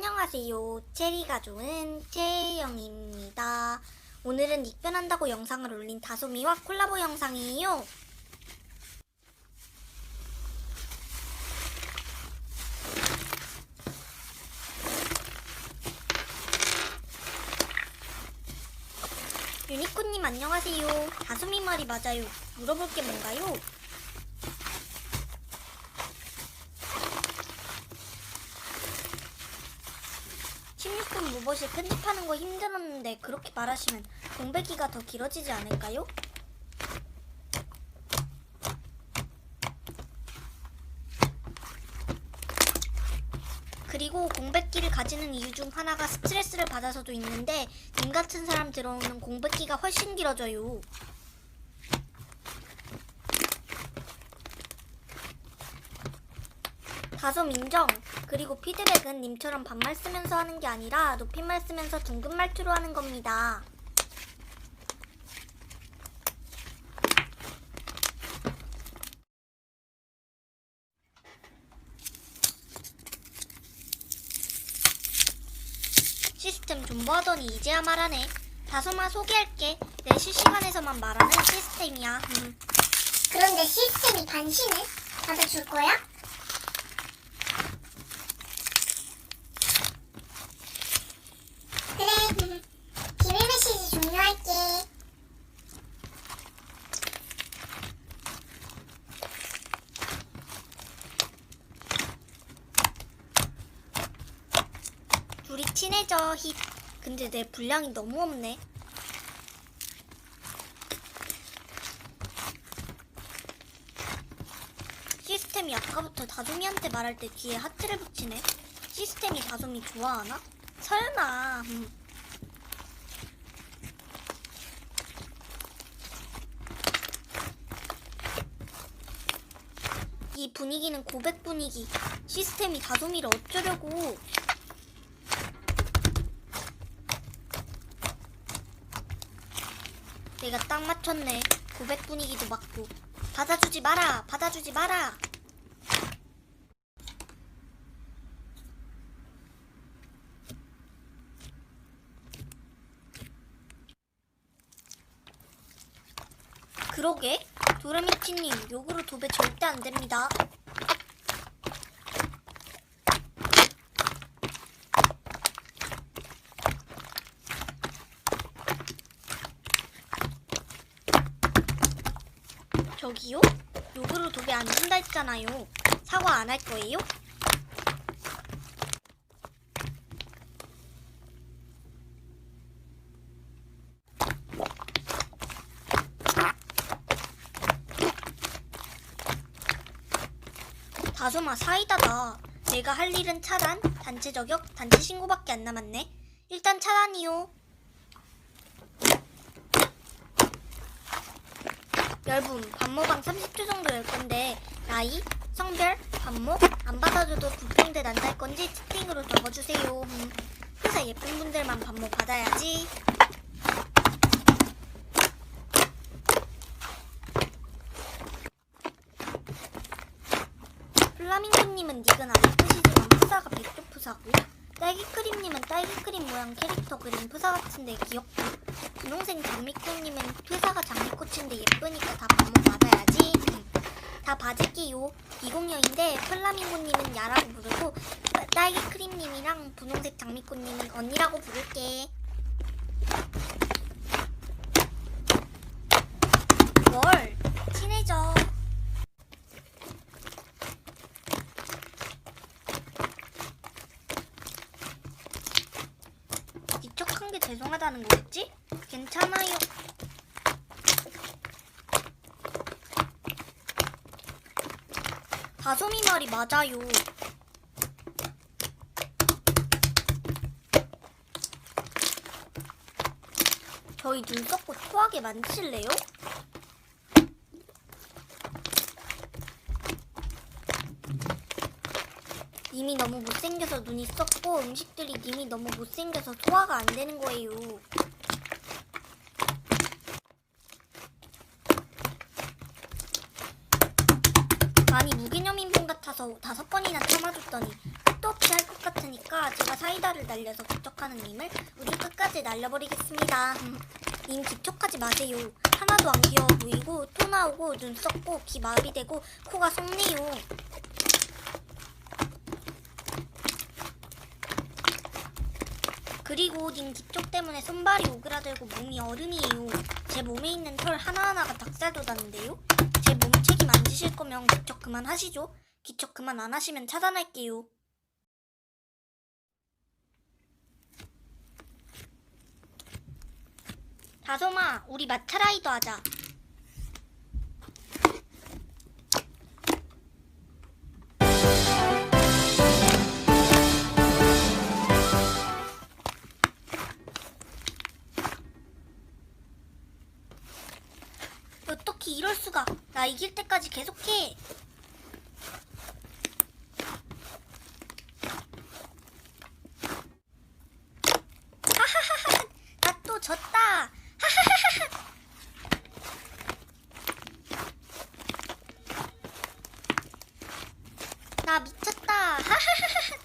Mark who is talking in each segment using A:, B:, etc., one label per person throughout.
A: 안녕하세요. 체리가 좋은 채영입니다. 오늘은 입변한다고 영상을 올린 다솜이와 콜라보 영상이에요. 유니콘님 안녕하세요. 다솜이 말이 맞아요. 물어볼 게 뭔가요? 로봇이 편집하는 거 힘들었는데 그렇게 말하시면 공백기가 더 길어지지 않을까요? 그리고 공백기를 가지는 이유 중 하나가 스트레스를 받아서도 있는데 님 같은 사람 들어오는 공백기가 훨씬 길어져요. 다솜 인정. 그리고 피드백은 님처럼 반말 쓰면서 하는 게 아니라 높임말 쓰면서 둥근 말투로 하는 겁니다. 시스템 존버하더니 이제야 말하네. 다솜아 소개할게. 내 실시간에서만 말하는 시스템이야.
B: 그런데 시스템이 반신을 받아줄 거야? 그래, 비밀 메시지 종료할게.
A: 둘이 친해져 힛. 근데 내 분량이 너무 없네. 시스템이 아까부터 다솜이한테 말할 때 뒤에 하트를 붙이네. 시스템이 다솜이 좋아하나? 설마. 이 분위기는 고백 분위기. 시스템이 다솜이를 어쩌려고. 내가 딱 맞췄네. 고백 분위기도 맞고. 받아주지 마라. 받아주지 마라. 그러게. 도레미치님 욕으로 도배 절대 안 됩니다. 저기요? 욕으로 도배 안 된다 했잖아요. 사과 안 할 거예요? 다솜아 사이다다. 내가 할 일은 차단, 단체 저격, 단체 신고밖에 안 남았네. 일단 차단이요. 여러분 반모방 30초 정도 열 건데 나이, 성별, 반모 안 받아줘도 불평대 난다할 건지 채팅으로 적어주세요. 회사 예쁜 분들만 반모 받아야지. 플라밍고님은 닉은 안 예쁘시지만 푸사가 백조 푸사고, 딸기크림님은 딸기크림 모양 캐릭터 그린 푸사 같은데 귀엽고, 분홍색 장미꽃님은 푸사가 장미꽃인데 예쁘니까 다 반모 받아야지. 다 봐줄게요. 20년인데 플라밍고님은 야라고 부르고 딸기크림님이랑 분홍색 장미꽃님은 언니라고 부를게. 뭘? 친해져. 게 죄송하다는 거겠지? 괜찮아요. 다솜이 말이 맞아요. 저희 눈 썩고 토하게 만드실래요? 님이 너무 못생겨서 눈이 썩고 음식들이 님이 너무 못생겨서 소화가 안 되는 거예요. 많이 무개념인 분 같아서 5번이나 참아줬더니 끝도 없이 할 것 같으니까 제가 사이다 손발을 날려서 기척하는 님을 우주 끝까지 날려버리겠습니다. 님 기척하지 마세요. 하나도 안 귀여워 보이고 토 나오고 눈 썩고 귀 마비되고 코가 썩네요. 그리고 님 기척 때문에 손발이 오그라들고 몸이 얼음이에요. 제 몸에 있는 털 하나하나가 닭살 돋았는데요. 제 몸 책임 안 지실 거면 기척 그만 하시죠. 기척 그만 안 하시면 차단할게요. 다솜아, 우리 마차라이더 하자. 어떻게 이럴 수가? 나 이길 때까지 계속해. 하하하하, 나 또 졌다. 하하하하. 나 미쳤다. 하하하하.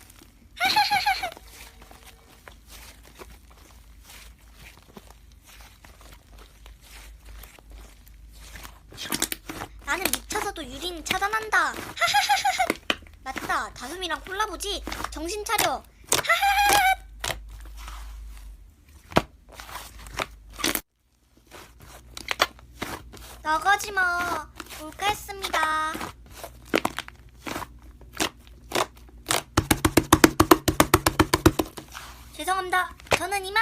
A: 하하하하. 나는 미쳐서도 유린 차단한다. 하하하하. 맞다. 다솜이랑 콜라보지. 정신 차려. 하하하하. 나가지 마. 몰카했습니다. 죄송합니다. 저는 이만.